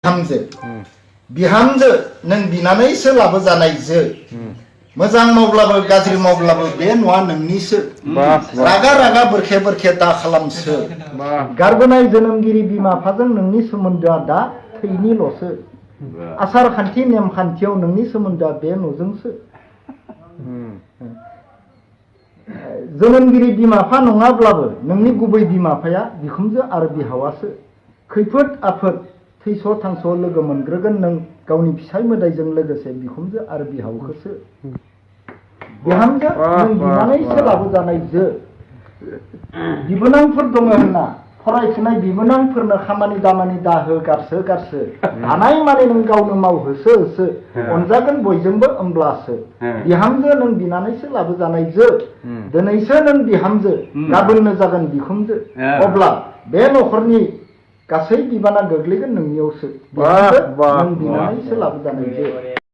बिहामजो बिहामजो नों बिनानैसो लाबोजानायजो मोजां मावब्लाबो गाज्रि मावब्लाबो बे न'आ नोंनिसो रागा रागा बोरखे बोरखे दा खालामसो गारबोनाय जोनोमगिरि बिमा बिफाजों नोंनि सोमोन्दोआ दा थैनिल'सो आसार खान्थि नेमखान्थियाव नोंनि सोमोन्दोआ बे न'जोंसो जोनोमगिरि बिमा बिफा नङाब्लाबो नोंनि गुबै बिमा बिफाया बिखुनजो आरो बिहावासो खैफोद आफोद थैस' थांस' लोगो मोनग्रोगोन नों गावनि फिसाय मोदायजों लोगोसे बिखुनजो आरो बिहावखौसो बिहामजो नों बिनानैसो लाबोजानायजो बिबोनांफोर दङ होनना फरायफुनाय बिबोनांफोरनो खामानि दामानि दाहो गारसो गारसो हानाय माने नों गावनो मावहोसो होसो अनजागोन बयजोंबो होमब्लासो बिहामजो नों बिनानैसो लाबोजानायजो दिनैसो नों बिहामजो गाबोननो जागोन बिखुनजो अब्ला बे न'खरनि गासै बिबाना गोग्लैगोन नोंनियावसो नों बिनानैसो लाबोजानायजो